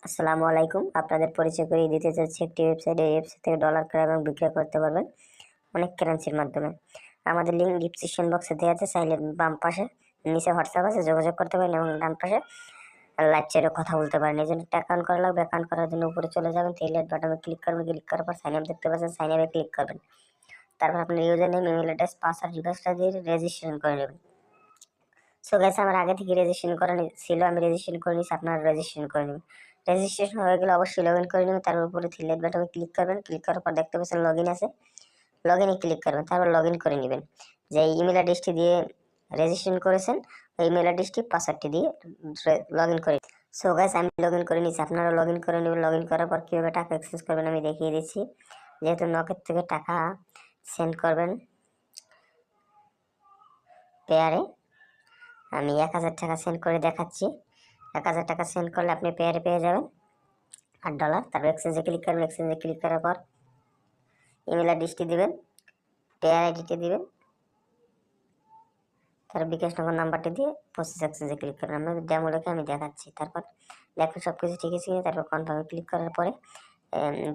আসসালামু আলাইকুম। আপনাদের পরিচয় করিয়ে দিতে চাচ্ছি একটি ওয়েবসাইট। এই ওয়েবসাইট থেকে ডলার ক্রয় এবং বিক্রয় করতে পারবেন অনেক কারেন্সির মাধ্যমে। আমাদের লিঙ্ক ডিসক্রিপশন বক্সে দেওয়া আছে, চাইলে বাম পাশে নিচে হোয়াটসঅ্যাপ আছে, যোগাযোগ করতে পারেন এবং ডান পাশে লাইভ চ্যাটে কথা বলতে পারেন। এই জন্য একটা অ্যাকাউন্ট করা লাগবে। অ্যাকাউন্ট করার জন্য উপরে চলে যাবেন, থ্রি বাটনে ক্লিক করবেন, ক্লিক করার পর সাইন আপ দেখতে পাচ্ছেন, সাইন আপে ক্লিক করবেন। তারপর আপনার user name, email address, password রিকোয়েস্টটা দিয়ে রেজিস্ট্রেশন করে নেবেন। সো গাইস, আমার আগে থেকে রেজিস্ট্রেশন করা ছিল, আমি রেজিস্ট্রেশন করে নিয়েছি, আপনারা রেজিস্ট্রেশন করে নেবেন। রেজিস্ট্রেশন হয়ে গেলে অবশ্যই লগ ইন করে নেবেন। তার উপরে থ্রি বাটনে ক্লিক করবেন, ক্লিক করার পর দেখতে পাচ্ছেন লগ ইন আছে, লগ ইনে ক্লিক করবেন। তারপর লগ ইন করে নেবেন। যে ইমেল অ্যাড্রেসটি দিয়ে রেজিস্ট্রেশন করেছেন ওই ইমেল অ্যাড্রেসটি পাসওয়ার্ডটি দিয়ে লগ ইন করে। সো গাইস, আমি লগ ইন করে নিয়েছি, আপনারা লগ ইন করে নেবেন। লগ ইন করার পর কীভাবে টাকা এক্সচেঞ্জ করবেন আমি দেখিয়ে দিচ্ছি। যেহেতু নকের থেকে টাকা সেন্ড করবেন পেয়ারে, আমি 1000 টাকা সেন্ড করে দেখাচ্ছি। 1000 টাকা সেন্ড করলে আপনি পেয়ারে পেয়ে যাবেন $8। তারপর এক্সচেঞ্জে ক্লিক করবেন। এক্সচেঞ্জে ক্লিক করার পর ইমেল অ্যাড্রেসটি দিবেন, পেয়ার আইডিটি দিবেন, তার বিকাশ নগর নাম্বারটি দিয়ে প্রসেস এক্সচেঞ্জে ক্লিক করবেন। আমরা ডেমো লেখে আমি দেখাচ্ছি। তারপর দেখুন সব কিছু ঠিক আছে কিনা। তারপর কনফার্মে ক্লিক করার পরে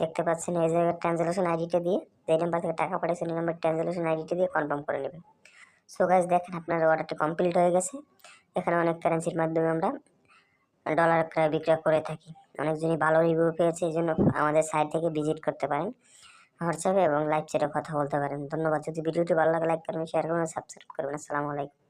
দেখতে পাচ্ছেন এই জায়গায় ট্রানজ্যাকশন আইডিটা দিয়ে, যে নাম্বার থেকে টাকা পাঠিয়েছেন এই নাম্বার ট্রানজ্যাকশন আইডিটা দিয়ে কনফার্ম করে নেবেন। সো গাইস, দেখেন আপনার অর্ডারটি কমপ্লিট হয়ে গেছে। এখানে অনেক কারেন্সির মাধ্যমে আমরা ডলার ক্রয় বিক্রয় করে থাকি। অনেকজনই ভালো রিভিউ পেয়েছে, এই জন্য আমাদের সাইট থেকে ভিজিট করতে পারেন, হোয়াটসঅ্যাপে এবং লাইভ চ্যাটে কথা বলতে পারেন। ধন্যবাদ। যদি ভিডিওটি ভালো লাগে লাইক করবেন, শেয়ার করবেন, সাবস্ক্রাইব করবেন। আসসালামু আলাইকুম।